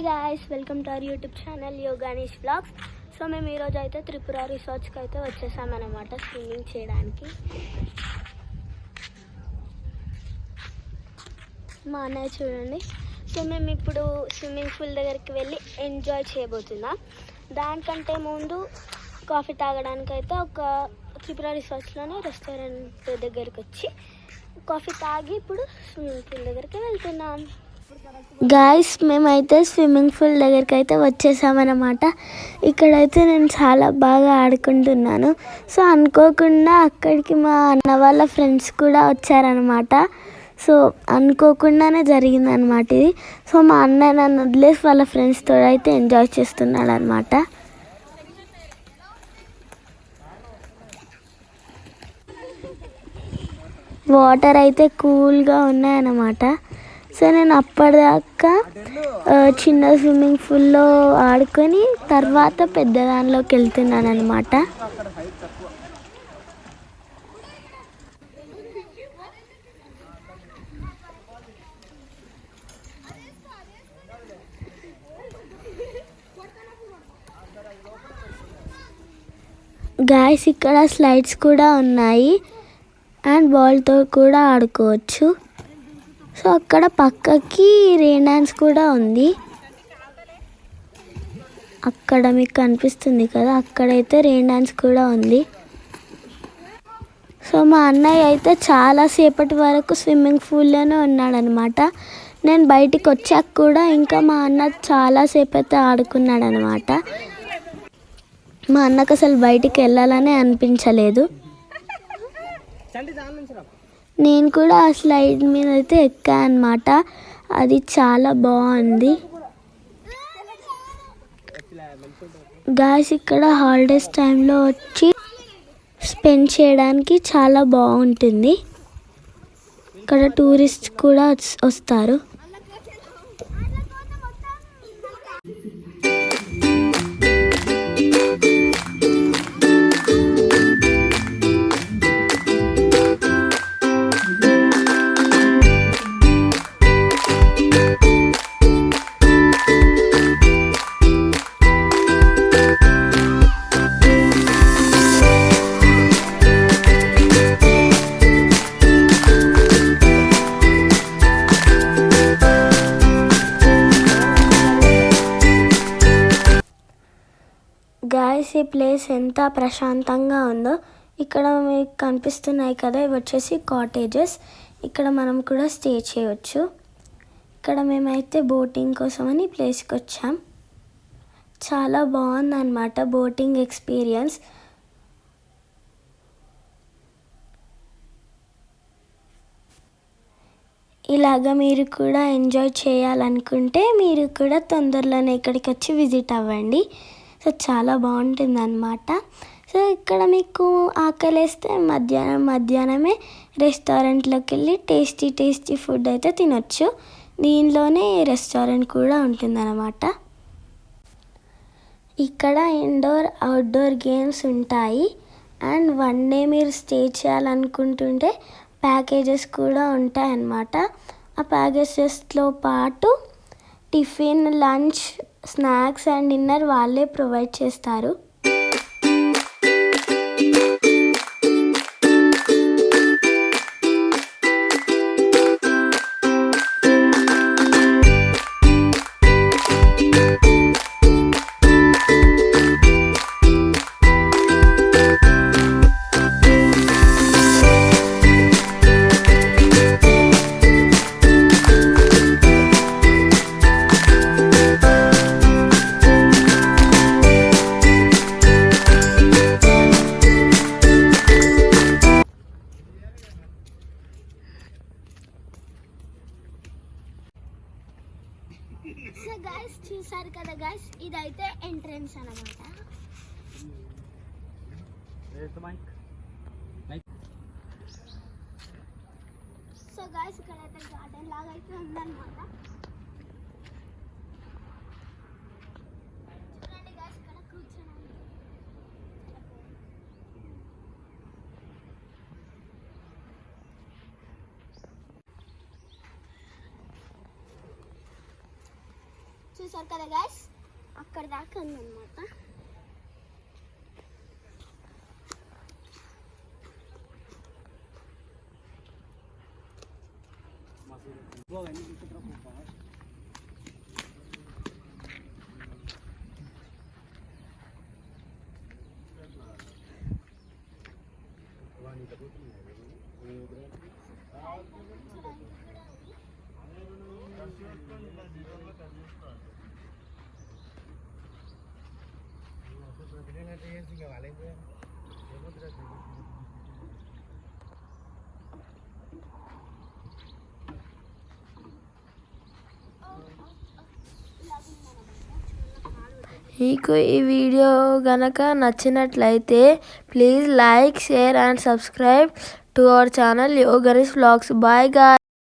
Hi guys, welcome to our YouTube channel Yoganish vlogs. So మేము ఈరోజు అయితే త్రిపుర రిసార్ట్స్కి అయితే వచ్చేసామన్నమాట స్విమ్మింగ్ చేయడానికి. మా అన్నయ్య చూడండి. సో మేము ఇప్పుడు స్విమ్మింగ్ పూల్ దగ్గరికి వెళ్ళి ఎంజాయ్ చేయబోతున్నాం. దానికంటే ముందు కాఫీ తాగడానికి అయితే ఒక త్రిపుర రిసార్ట్స్లోనే రెస్టారెంట్ దగ్గరికి వచ్చి కాఫీ తాగి ఇప్పుడు స్విమ్మింగ్ పూల్ దగ్గరికి వెళ్తున్నాం. గాయ్స్, మేమైతే స్విమ్మింగ్ పూల్ దగ్గరికి అయితే వచ్చేసామన్నమాట. ఇక్కడైతే నేను చాలా బాగా ఆడుకుంటున్నాను. సో అనుకోకుండా అక్కడికి మా అన్న వాళ్ళ ఫ్రెండ్స్ కూడా వచ్చారనమాట. సో అనుకోకుండానే జరిగిందనమాట ఇది. సో మా అన్న నన్ను వదిలేసి వాళ్ళ ఫ్రెండ్స్తో అయితే ఎంజాయ్ చేస్తున్నాడు అనమాట. వాటర్ అయితే కూల్గా ఉన్నాయన్నమాట. సో నేను అప్పటిదాకా చిన్న స్విమ్మింగ్ పూల్లో ఆడుకొని తర్వాత పెద్ద దానిలోకి వెళ్తున్నాను అనమాట. గాయ్స్, ఇక్కడ స్లైడ్స్ కూడా ఉన్నాయి అండ్ బాల్తో కూడా ఆడుకోవచ్చు. సో అక్కడ పక్కకి రెయిన్ డాన్స్ కూడా ఉంది. అక్కడ మీకు కనిపిస్తుంది కదా, అక్కడైతే రెయిన్ డాన్స్ కూడా ఉంది. సో మా అన్నయ్య అయితే చాలాసేపటి వరకు స్విమ్మింగ్ పూల్లోనే ఉన్నాడనమాట. నేను బయటికి వచ్చాక కూడా ఇంకా మా అన్న చాలాసేపు అయితే ఆడుకున్నాడు అనమాట. మా అన్నకు అసలు బయటికి వెళ్ళాలనే అనిపించలేదు. నేను కూడా ఆ స్లైడ్ మీద అయితే ఎక్కా అనమాట. అది చాలా బాగుంది. గాయ్స్, ఇక్కడ హాలిడేస్ టైంలో వచ్చి స్పెండ్ చేయడానికి చాలా బాగుంటుంది. ఇక్కడ టూరిస్ట్ కూడా వస్తారు. గాయ్స్, ఈ ప్లేస్ ఎంత ప్రశాంతంగా ఉందో. ఇక్కడ మీకు కనిపిస్తున్నాయి కదా, ఇవి వచ్చేసి కాటేజెస్. ఇక్కడ మనం కూడా స్టే చేయవచ్చు. ఇక్కడ మేమైతే బోటింగ్ కోసమని ప్లేస్కి వచ్చాం. చాలా బాగుందన్నమాట బోటింగ్ ఎక్స్పీరియన్స్. ఇలాగ మీరు కూడా ఎంజాయ్ చేయాలనుకుంటే మీరు కూడా తొందరలోనే ఇక్కడికి వచ్చి విజిట్ అవ్వండి. సో చాలా బాగుంటుంది అన్నమాట. సో ఇక్కడ మీకు ఆకలేస్తే మధ్యాహ్నమే రెస్టారెంట్లోకి వెళ్ళి టేస్టీ ఫుడ్ అయితే తినొచ్చు. దీనిలోనే రెస్టారెంట్ కూడా ఉంటుందన్నమాట. ఇక్కడ ఇండోర్ అవుట్డోర్ గేమ్స్ ఉంటాయి. అండ్ వన్ డే మీరు స్టే చేయాలనుకుంటుంటే ప్యాకేజెస్ కూడా ఉంటాయన్నమాట. ఆ ప్యాకేజెస్లో పాటు tiffin, lunch, snacks and dinner వాళ్ళే ప్రొవైడ్ చేస్తారు. సో గైస్, చూసారు కదా గైస్, ఇదైతే ఎంట్రన్స్ అన్నమాట. సో గైస్, ఇక్కడైతే గార్డెన్ లాగా అయితే ఉందన్నమాట. చూడండి గైస్, ఇక్కడ కూర్చోడానికి. చూసారు కదా గైస్, అక్కడ దాకా ఉందన్నమాట. మీకు ఈ వీడియో గనక నచ్చినట్లయితే please like, share and subscribe to our channel Yoganish vlogs. Bye guys.